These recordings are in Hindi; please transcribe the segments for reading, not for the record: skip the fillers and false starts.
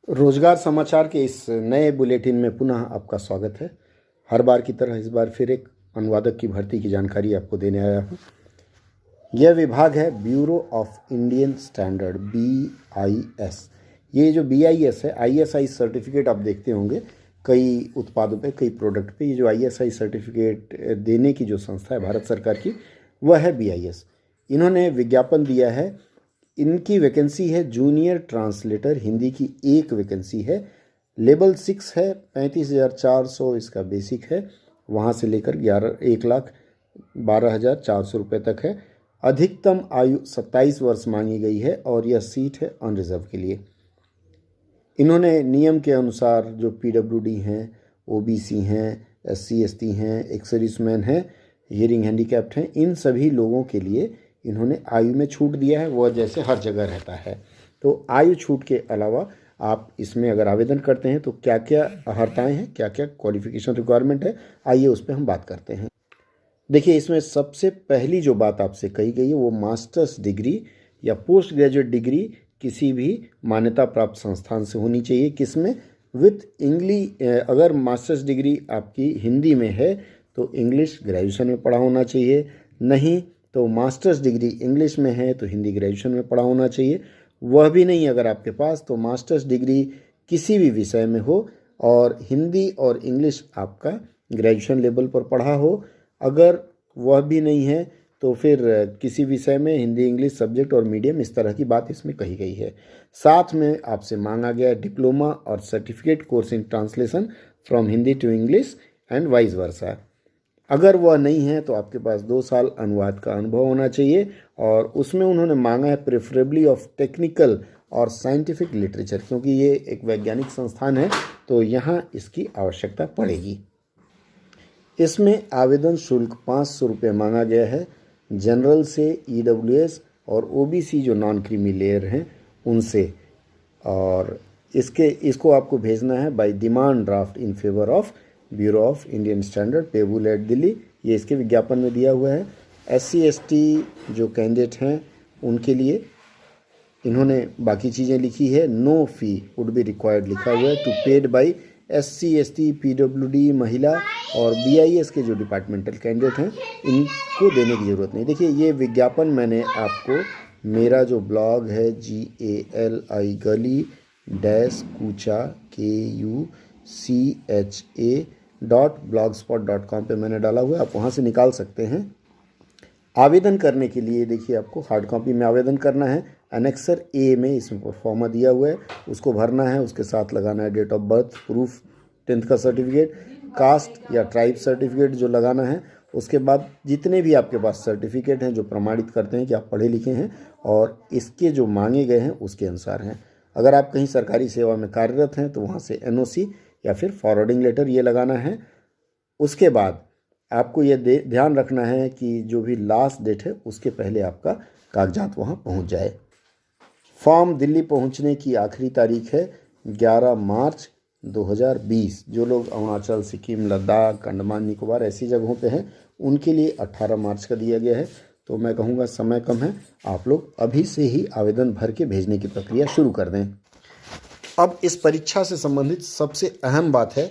रोजगार समाचार के इस नए बुलेटिन में पुनः आपका स्वागत है। हर बार की तरह इस बार फिर एक अनुवादक की भर्ती की जानकारी आपको देने आया हूँ। यह विभाग है bureau of Indian standard BIS। ये जो BIS है, ISI सर्टिफिकेट आप देखते होंगे कई उत्पादों पे, कई प्रोडक्ट पे। ये जो ISI सर्टिफिकेट देने की जो संस्था है भारत सरकार की, वह है BIS। इन्होंने विज्ञापन दिया है। इनकी वैकेंसी है जूनियर ट्रांसलेटर, हिंदी की एक वैकेंसी है। लेवल 6 है, 35,400 इसका बेसिक है, वहाँ से लेकर 1,12,400 रुपये तक है। अधिकतम आयु 27 वर्ष मांगी गई है और यह सीट है अनरिजर्व के लिए। इन्होंने नियम के अनुसार जो PWD हैं, OBC हैं, SC ST हैं, एक सर्विसमैन हैं, हियरिंग हैंडीकैप्ड हैं, इन सभी लोगों के लिए इन्होंने आयु में छूट दिया है। वह जैसे हर जगह रहता है। तो आयु छूट के अलावा आप इसमें अगर आवेदन करते हैं तो क्या क्या अर्हताएँ हैं, क्या क्या क्वालिफिकेशन रिक्वायरमेंट है, आइए उस पर हम बात करते हैं। देखिए, इसमें सबसे पहली जो बात आपसे कही गई है वो मास्टर्स डिग्री या पोस्ट ग्रेजुएट डिग्री किसी भी मान्यता प्राप्त संस्थान से होनी चाहिए। किसमें? With English. अगर मास्टर्स डिग्री आपकी हिंदी में है तो इंग्लिश ग्रेजुएशन में पढ़ा होना चाहिए। नहीं तो मास्टर्स डिग्री इंग्लिश में है तो हिंदी ग्रेजुएशन में पढ़ा होना चाहिए। वह भी नहीं अगर आपके पास, तो मास्टर्स डिग्री किसी भी विषय में हो और हिंदी और इंग्लिश आपका ग्रेजुएशन लेवल पर पढ़ा हो। अगर वह भी नहीं है तो फिर किसी विषय में हिंदी इंग्लिश सब्जेक्ट और मीडियम, इस तरह की बात इसमें कही गई है। साथ में आपसे मांगा गया डिप्लोमा और certificate course in translation from Hindi to English and vice versa. अगर वह नहीं है तो आपके पास 2 साल अनुवाद का अनुभव होना चाहिए। और उसमें उन्होंने मांगा है प्रेफरेबली ऑफ टेक्निकल और साइंटिफिक लिटरेचर, क्योंकि ये एक वैज्ञानिक संस्थान है तो यहाँ इसकी आवश्यकता पड़ेगी। इसमें आवेदन शुल्क 500 रुपये मांगा गया है। जनरल से, EWS और OBC जो नॉन क्रीमी लेयर हैं उनसे। और इसको आपको भेजना है by demand draft in favour of bureau of Indian standard, payable at Delhi. ये इसके विज्ञापन में दिया हुआ है। SC ST जो कैंडिडेट हैं उनके लिए इन्होंने बाकी चीज़ें लिखी है। No fee would be required लिखा हुआ है to paid by SC ST PWD महिला और BIS के जो डिपार्टमेंटल कैंडिडेट हैं इनको देने की ज़रूरत नहीं। देखिए, ये विज्ञापन मैंने आपको मेरा जो ब्लॉग है GALI-KUCHA.blogspot.com पे मैंने डाला हुआ है, आप वहाँ से निकाल सकते हैं। आवेदन करने के लिए देखिए, आपको हार्ड कॉपी में आवेदन करना है। एनेक्सर A में इसमें फॉर्मा दिया हुआ है, उसको भरना है। उसके साथ लगाना है date of birth, proof 10th का सर्टिफिकेट, कास्ट या ट्राइब सर्टिफिकेट जो लगाना है। उसके बाद जितने भी आपके पास सर्टिफिकेट हैं जो प्रमाणित करते हैं कि आप पढ़े लिखे हैं और इसके जो मांगे गए हैं उसके अनुसार हैं। अगर आप कहीं सरकारी सेवा में कार्यरत हैं तो वहाँ से NOC या फिर फॉरवर्डिंग लेटर ये लगाना है। उसके बाद आपको ये ध्यान रखना है कि जो भी लास्ट डेट है उसके पहले आपका कागजात वहाँ पहुँच जाए। फॉर्म दिल्ली पहुँचने की आखिरी तारीख है 11 मार्च 2020। जो लोग अरुणाचल, सिक्किम, लद्दाख, अंडमान निकोबार ऐसी जगहों पे हैं उनके लिए 18 मार्च का दिया गया है। तो मैं कहूँगा समय कम है, आप लोग अभी से ही आवेदन भर के भेजने की प्रक्रिया शुरू कर दें। अब इस परीक्षा से संबंधित सबसे अहम बात है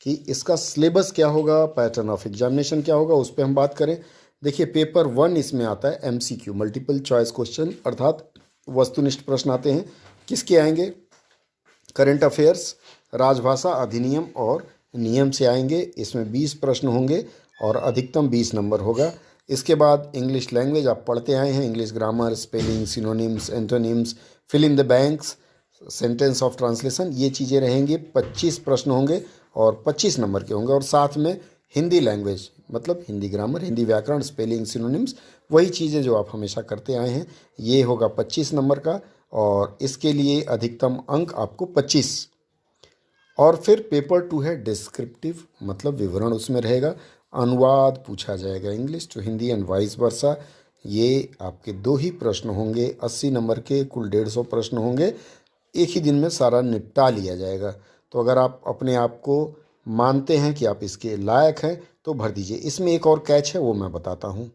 कि इसका सिलेबस क्या होगा, पैटर्न ऑफ एग्जामिनेशन क्या होगा, उस पर हम बात करें। देखिए, पेपर 1 इसमें आता है MCQ, मल्टीपल चॉइस क्वेश्चन, अर्थात वस्तुनिष्ठ प्रश्न आते हैं। किसके आएंगे? करंट अफेयर्स, राजभाषा अधिनियम और नियम से आएंगे। इसमें 20 प्रश्न होंगे और अधिकतम 20 नंबर होगा। इसके बाद इंग्लिश लैंग्वेज आप पढ़ते आए हैं, English grammar, spelling, synonyms, antonyms, fill in the banks, sentence of translation, ये चीज़ें रहेंगी। 25 प्रश्न होंगे और 25 नंबर के होंगे। और साथ में हिंदी लैंग्वेज, मतलब हिंदी ग्रामर, हिंदी व्याकरण, स्पेलिंग, सिनोनिम्स, वही चीज़ें जो आप हमेशा करते आए हैं, ये होगा 25 नंबर का। और इसके लिए अधिकतम अंक आपको 25। और फिर पेपर 2 है डिस्क्रिप्टिव, मतलब विवरण उसमें रहेगा। अनुवाद पूछा जाएगा English to Hindi and vice versa. ये आपके 2 ही प्रश्न होंगे, 80 नंबर के कुल 150 प्रश्न होंगे। एक ही दिन में सारा निपटा लिया जाएगा। तो अगर आप अपने आप को मानते हैं कि आप इसके लायक हैं तो भर दीजिए। इसमें एक और कैच है, वो मैं बताता हूँ।